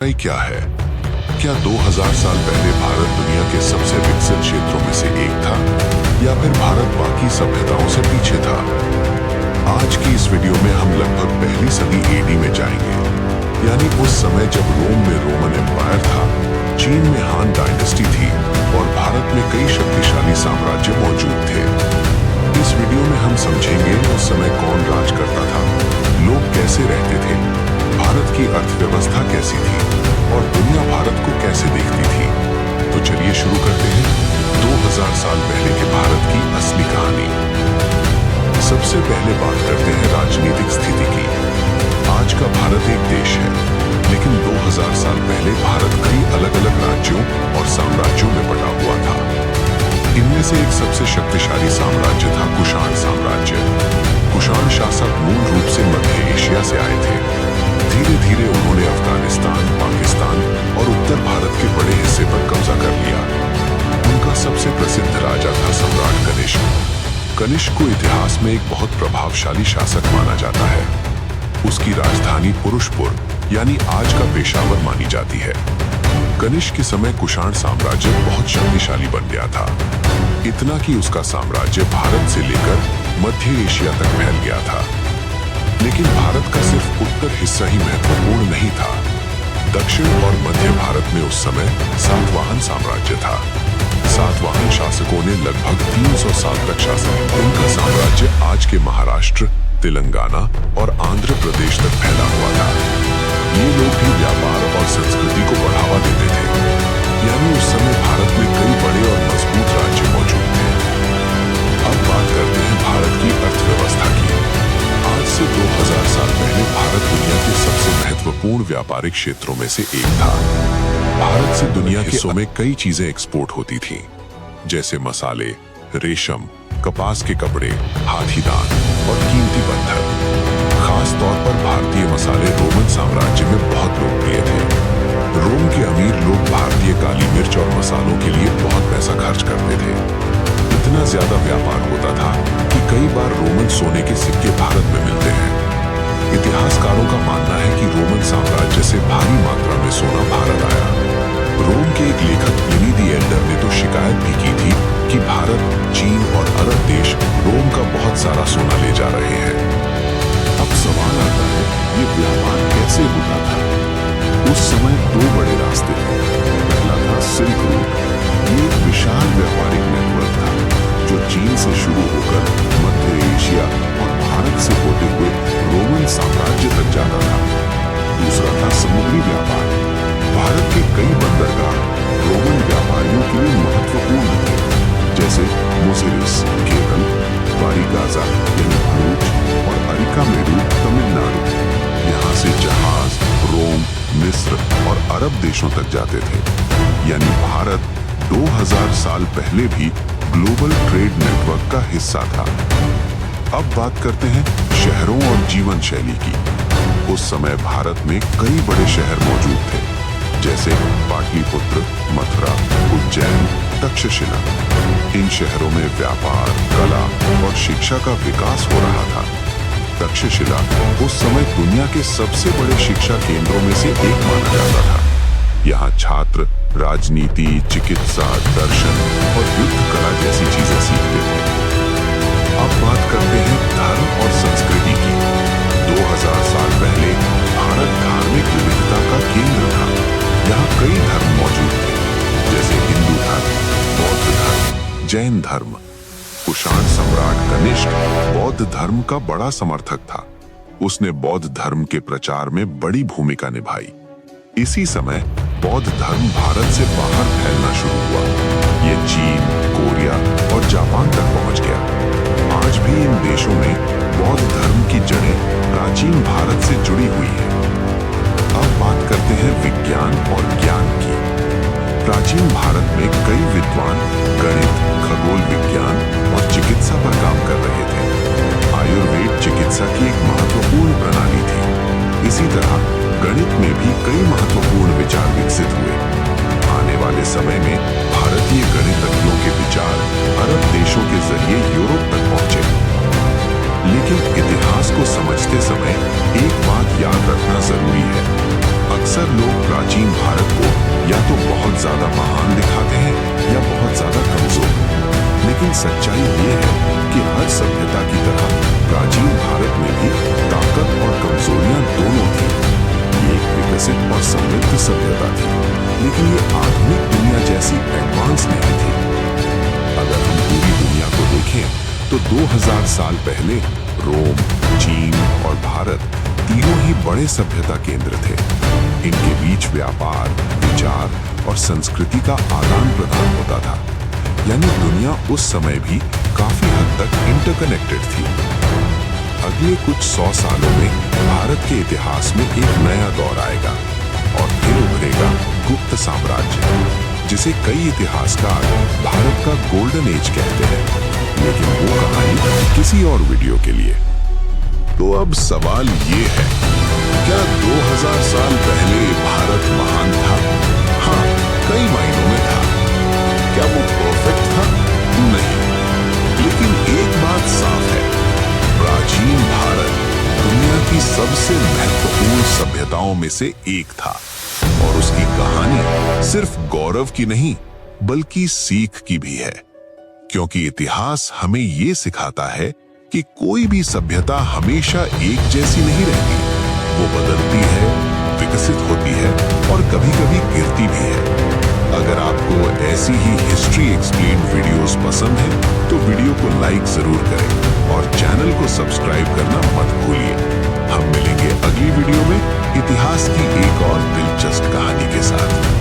नहीं क्या है? क्या 2000 साल पहले भारत दुनिया के सबसे विकसित क्षेत्रों में से एक था या फिर भारत बाकी सभ्यताओं से पीछे था? आज की इस वीडियो में हम लगभग पहली सदी एडी में जाएंगे, यानी उस समय जब रोम में रोमन एम्पायर था, चीन में हान डायनेस्टी थी और भारत में कई शक्तिशाली साम्राज्य मौजूद थे। इस वीडियो में हम समझेंगे उस समय कौन राज करता था, लोग कैसे रहते थे, भारत की अर्थव्यवस्था कैसी थी और दुनिया भारत को कैसे देखती थी। तो चलिए शुरू करते हैं 2000 साल पहले के भारत की असली कहानी। सबसे पहले बात करते हैं राजनीतिक स्थिति की। आज का भारत एक देश है, लेकिन 2000 साल पहले भारत कई अलग अलग राज्यों और साम्राज्यों में बटा हुआ था। इनमें से एक सबसे शक्तिशाली साम्राज्य था कुषाण साम्राज्य। कुषाण शासक मूल रूप से मध्य एशिया से आए थे। धीरे धीरे उन्होंने अफगानिस्तान, पाकिस्तान और उत्तर भारत के बड़े हिस्से पर कब्जा कर लिया। उनका सबसे प्रसिद्ध राजा था सम्राट कनिष्क। कनिष्क को इतिहास में एक बहुत प्रभावशाली शासक माना जाता है। उसकी राजधानी पुरुषपुर यानी आज का पेशावर मानी जाती है। कनिष्क के समय कुषाण साम्राज्य बहुत शक्तिशाली बन गया था, इतना कि उसका साम्राज्य भारत से लेकर मध्य एशिया तक फैल गया था। लेकिन भारत का सिर्फ उत्तर हिस्सा ही महत्वपूर्ण नहीं था। दक्षिण और मध्य भारत में उस समय सातवाहन साम्राज्य था। सातवाहन शासकों ने लगभग 300 साल तक शासन किया। उनका साम्राज्य आज के महाराष्ट्र, तेलंगाना और आंध्र प्रदेश तक फैला हुआ था। ये लोग भी व्यापार और संस्कृति को बढ़ावा देते थे, यानी उस समय भारत में कई बड़े और मजबूत राज्य मौजूद थे। अब बात करते हैं भारत की अर्थव्यवस्था की। आज से 2000 साल पहले भारत दुनिया के सबसे महत्वपूर्ण व्यापारिक क्षेत्रों में से एक था। भारत से दुनिया के हिस्सों में कई चीजें एक्सपोर्ट होती थीं, जैसे मसाले, रेशम, कपास के कपड़े, हाथी दांत और कीमती पत्थर। खास तौर पर भारतीय मसाले रोमन साम्राज्य में बहुत लोकप्रिय थे। रोम के अमीर लोग भारतीय काली मिर्च और मसालों के लिए बहुत पैसा खर्च करते थे। इतना ज्यादा व्यापार होता था कि कई बार रोमन सोने के सिक्के भारत में मिलते हैं। इतिहासकारों का मानना है कि रोमन साम्राज्य से भारी मात्रा में सोना भारत आया। रोम के एक लेखक प्लिनी द एल्डर ने तो शिकायत भी की थी कि भारत, चीन और अरब देश रोम का बहुत सारा सोना ले जा रहे हैं। अब सवाल आता है, ये व्यापार कैसे होता था? उस समय दो बड़े रास्ते थे। पहला था सिल्क रूट। ये एक विशाल व्यापारिक नेटवर्क था जो चीन से शुरू होकर मध्य एशिया और भारत से होते हुए रोमन साम्राज्य तक जाता था। दूसरा था समुद्री व्यापार। भारत के कई बंदरगाह रोमन व्यापारियों के लिए महत्वपूर्ण थे, जैसे मुसिरिस केरल, वारीगाजा यानी भरूच और अरिकामेडू तमिलनाडु। यहाँ से जहाज रोम, मिस्र और अरब देशों तक जाते थे। यानी भारत 2000 साल पहले भी ग्लोबल ट्रेड नेटवर्क का हिस्सा था। अब बात करते हैं शहरों और जीवन शैली की। उस समय भारत में कई बड़े शहर मौजूद थे, जैसे पाटलिपुत्र, मथुरा, उज्जैन, तक्षशिला। इन शहरों में व्यापार, कला और शिक्षा का विकास हो रहा था। तक्षशिला उस समय दुनिया के सबसे बड़े शिक्षा केंद्रों में से एक माना जाता था। यहाँ छात्र राजनीति, चिकित्सा, दर्शन और युद्ध कला जैसी चीजें सीखते थे। अब बात करते हैं धर्म और संस्कृति की। 2000 साल पहले भारत धार्मिक विविधता का केंद्र था। यहाँ कई धर्म मौजूद थे, जैसे हिंदू धर्म, बौद्ध धर्म, जैन धर्म। कुषाण सम्राट कनिष्क बौद्ध धर्म का बड़ा समर्थक था। उसने बौद्ध धर्म के प्रचार में बड़ी भूमिका निभाई। इसी समय बौद्ध धर्म भारत से बाहर फैलना शुरू हुआ। ये चीन, कोरिया और जापान तक पहुंच गया। आज भी इन देशों में बौद्ध धर्म की जड़ें प्राचीन भारत से जुड़ी हुई हैं। अब बात करते हैं विज्ञान और ज्ञान की। प्राचीन भारत में कई विद्वान गणित, खगोल विज्ञान और चिकित्सा पर काम कर रहे थे। आयुर्वेद चिकित्सा की एक महत्वपूर्ण प्रणाली थी। इसी तरह गणित में भी कई महत्वपूर्ण विचार विकसित हुए। आने वाले समय में भारतीय गणितज्ञों के विचार अरब देशों के जरिए यूरोप तक पहुंचे। लेकिन इतिहास को समझते समय एक बात याद रखना जरूरी है। अक्सर लोग प्राचीन भारत को या तो बहुत ज्यादा महान दिखाते हैं या बहुत ज्यादा कमजोर। लेकिन सच्चाई ये है कि हर सभ्यता की तरह प्राचीन भारत में भी ताकत और कमजोरियां दोनों थी। ये एक विकसित और समृद्ध सभ्यता थी, लेकिन ये आधुनिक दुनिया जैसी एडवांस नहीं थी। अगर हम पूरी दुनिया को देखें तो 2000 साल पहले रोम, चीन और भारत तीनों ही बड़े सभ्यता केंद्र थे। इनके बीच व्यापार, विचार और संस्कृति का आदान प्रदान होता था, यानी दुनिया उस समय भी काफी हद तक इंटरकनेक्टेड थी। अगले कुछ 100 सालों में भारत के इतिहास में एक नया दौर आएगा और फिर उभरेगा गुप्त साम्राज्य, जिसे कई इतिहासकार भारत का गोल्डन एज कहते हैं। लेकिन वो कहानी किसी और वीडियो के लिए। तो अब सवाल ये है, क्या 2000 साल पहले भारत महान था? हाँ, कई मायनों में था। क्या वो परफेक्ट था? नहीं। लेकिन एक बात साफ है, प्राचीन भारत दुनिया की सबसे महत्वपूर्ण सभ्यताओं में से एक था और उसकी कहानी सिर्फ गौरव की नहीं बल्कि सीख की भी है। क्योंकि इतिहास हमें ये सिखाता है कि कोई भी सभ्यता हमेशा एक जैसी नहीं रहती। वो बदलती है, विकसित होती है और कभी-कभी गिरती भी है। अगर आपको ऐसी ही हिस्ट्री एक्सप्लेन्ड वीडियोस पसंद है तो वीडियो को लाइक जरूर करें और चैनल को सब्सक्राइब करना मत भूलिए। हम मिलेंगे अगली वीडियो में इतिहास की एक और दिलचस्प कहानी के साथ।